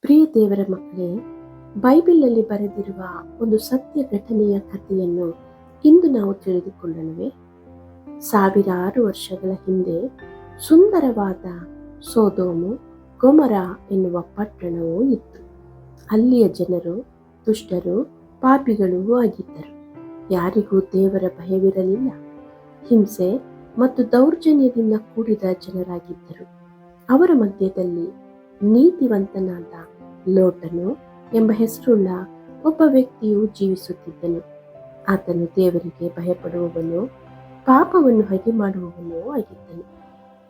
ಪ್ರಿಯ ದೇವರ ಮಕ್ಕಳೇ, ಬೈಬಲಲ್ಲಿ ಬರೆದಿರುವ ಒಂದು ಸತ್ಯ ಘಟನೆಯ ಕಥೆಯನ್ನು ಇಂದು ನಾವು ತಿಳಿದುಕೊಳ್ಳೋಣವೇ. ಸಾವಿರಾರು ವರ್ಷಗಳ ಹಿಂದೆ ಸುಂದರವಾದ ಸೊದೋಮು ಗೊಮೊರ ಎನ್ನುವ ಪಟ್ಟಣವೂ ಇತ್ತು. ಅಲ್ಲಿಯ ಜನರು ದುಷ್ಟರು, ಪಾಪಿಗಳೂ ಆಗಿದ್ದರು. ಯಾರಿಗೂ ದೇವರ ಭಯವಿರಲಿಲ್ಲ. ಹಿಂಸೆ ಮತ್ತು ದೌರ್ಜನ್ಯದಿಂದ ಕೂಡಿದ ಜನರಾಗಿದ್ದರು. ಅವರ ಮಧ್ಯದಲ್ಲಿ ನೀತಿವಂತನಾದ ಲೋಟನು ಎಂಬ ಹೆಸರುಳ್ಳ ಒಬ್ಬ ವ್ಯಕ್ತಿಯು ಜೀವಿಸುತ್ತಿದ್ದನು. ಆತನು ದೇವರಿಗೆ ಭಯಪಡುವವನು, ಪಾಪವನ್ನು ಹಗೆ ಮಾಡುವವನೂ ಆಗಿದ್ದನು.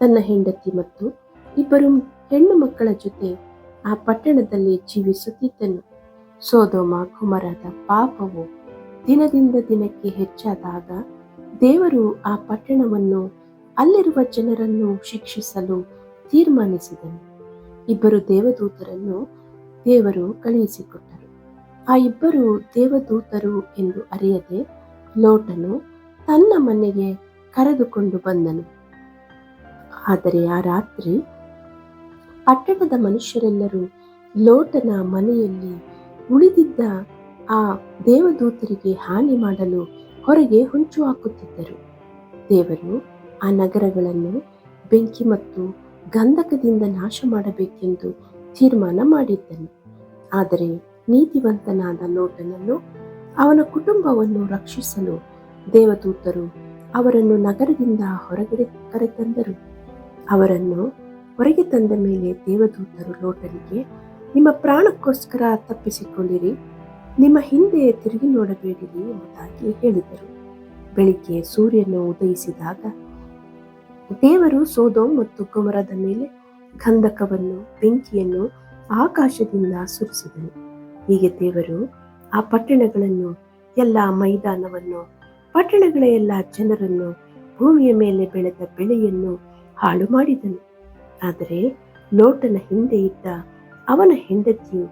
ತನ್ನ ಹೆಂಡತಿ ಮತ್ತು ಇಬ್ಬರು ಹೆಣ್ಣು ಮಕ್ಕಳ ಜೊತೆ ಆ ಪಟ್ಟಣದಲ್ಲಿ ಜೀವಿಸುತ್ತಿದ್ದನು. ಸೊದೋಮ ಗೊಮೊರದ ಪಾಪವು ದಿನದಿಂದ ದಿನಕ್ಕೆ ಹೆಚ್ಚಾದಾಗ ದೇವರು ಆ ಪಟ್ಟಣವನ್ನು, ಅಲ್ಲಿರುವ ಜನರನ್ನು ಶಿಕ್ಷಿಸಲು ತೀರ್ಮಾನಿಸಿದನು. ಇಬ್ಬರು ದೇವದೂತರನ್ನು ದೇವರು ಕಳುಹಿಸಿಕೊಟ್ಟರು. ಆ ಇಬ್ಬರು ದೇವದೂತರು ಎಂದು ಅರಿಯದೆ ಲೋಟನು ತನ್ನ ಮನೆಗೆ ಕರೆದುಕೊಂಡು ಬಂದನು. ಆದರೆ ಆ ರಾತ್ರಿ ಪಟ್ಟಣದ ಮನುಷ್ಯರೆಲ್ಲರೂ ಲೋಟನ ಮನೆಯಲ್ಲಿ ಉಳಿದಿದ್ದ ಆ ದೇವದೂತರಿಗೆ ಹಾನಿ ಮಾಡಲು ಹೊರಗೆ ಹೊಂಚು ಹಾಕುತ್ತಿದ್ದರು. ದೇವರು ಆ ನಗರಗಳನ್ನು ಬೆಂಕಿ ಮತ್ತು ಗಂಧಕದಿಂದ ನಾಶ ಮಾಡಬೇಕೆಂದು ತೀರ್ಮಾನ ಮಾಡಿದ್ದನು. ಆದರೆ ನೀತಿವಂತನಾದ ಲೋಟನನ್ನು, ಅವನ ಕುಟುಂಬವನ್ನು ರಕ್ಷಿಸಲು ದೇವದೂತರು ಅವರನ್ನು ನಗರದಿಂದ ಹೊರಗಡೆ ಕರೆತಂದರು. ಅವರನ್ನು ಹೊರಗೆ ತಂದ ಮೇಲೆ ದೇವದೂತರು ಲೋಟನಿಗೆ, ನಿಮ್ಮ ಪ್ರಾಣಕ್ಕೋಸ್ಕರ ತಪ್ಪಿಸಿಕೊಳ್ಳಿರಿ, ನಿಮ್ಮ ಹಿಂದೆ ತಿರುಗಿ ನೋಡಬೇಡಿರಿ ಎಂಬುದಾಗಿ ಹೇಳಿದರು. ಬೆಳಿಗ್ಗೆ ಸೂರ್ಯನು ಉದಯಿಸಿದಾಗ ದೇವರು ಸೊದೋಮ್ ಮತ್ತು ಗೊಮೊರದ ಮೇಲೆ ಗಂಧಕವನ್ನು, ಬೆಂಕಿಯನ್ನು ಆಕಾಶದಿಂದ ಸುರಿಸಿದನು. ಹೀಗೆ ದೇವರು ಆ ಪಟ್ಟಣಗಳನ್ನು, ಎಲ್ಲ ಮೈದಾನವನ್ನು, ಪಟ್ಟಣಗಳ ಎಲ್ಲ ಜನರನ್ನು, ಭೂಮಿಯ ಮೇಲೆ ಬೆಳೆದ ಬೆಳೆಯನ್ನು ಹಾಳು ಮಾಡಿದನು. ಆದರೆ ಲೋಟನ ಹಿಂದೆ ಇದ್ದ ಅವನ ಹೆಂಡತಿಯು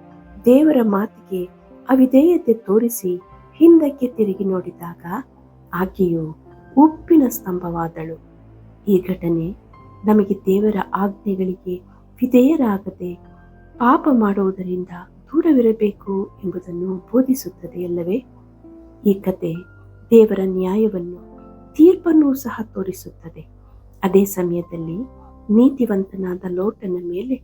ದೇವರ ಮಾತಿಗೆ ಅವಿಧೇಯತೆ ತೋರಿಸಿ ಹಿಂದಕ್ಕೆ ತಿರುಗಿ ನೋಡಿದಾಗ ಆಕೆಯು ಉಪ್ಪಿನ ಸ್ತಂಭವಾದಳು. ಈ ಘಟನೆ ನಮಗೆ ದೇವರ ಆಜ್ಞೆಗಳಿಗೆ ವಿಧೇಯರಾಗದೆ ಪಾಪ ಮಾಡುವುದರಿಂದ ದೂರವಿರಬೇಕು ಎಂಬುದನ್ನು ಬೋಧಿಸುತ್ತದೆ ಅಲ್ಲವೇ? ಈ ಕತೆ ದೇವರ ನ್ಯಾಯವನ್ನು, ತೀರ್ಪನ್ನು ಸಹ ತೋರಿಸುತ್ತದೆ. ಅದೇ ಸಮಯದಲ್ಲಿ ನೀತಿವಂತನಾದ ಲೋಟನ ಮೇಲೆ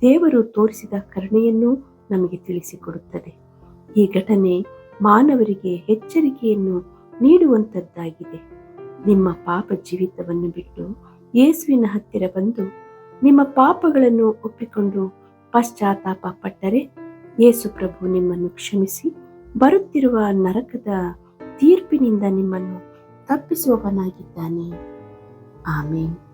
ದೇವರು ತೋರಿಸಿದ ಕರುಣೆಯನ್ನು ನಮಗೆ ತಿಳಿಸಿಕೊಡುತ್ತದೆ. ಈ ಘಟನೆ ಮಾನವರಿಗೆ ಎಚ್ಚರಿಕೆಯನ್ನು ನೀಡುವಂಥದ್ದಾಗಿದೆ. ನಿಮ್ಮ ಪಾಪ ಜೀವಿತವನ್ನು ಬಿಟ್ಟು ಯೇಸುವಿನ ಹತ್ತಿರ ಬಂದು ನಿಮ್ಮ ಪಾಪಗಳನ್ನು ಒಪ್ಪಿಕೊಂಡು ಪಶ್ಚಾತ್ತಾಪ ಪಟ್ಟರೆ ಯೇಸು ಪ್ರಭು ನಿಮ್ಮನ್ನು ಕ್ಷಮಿಸಿ ಬರುತ್ತಿರುವ ನರಕದ ತೀರ್ಪಿನಿಂದ ನಿಮ್ಮನ್ನು ತಪ್ಪಿಸುವವನಾಗಿದ್ದಾನೆ. ಆಮೇನ್.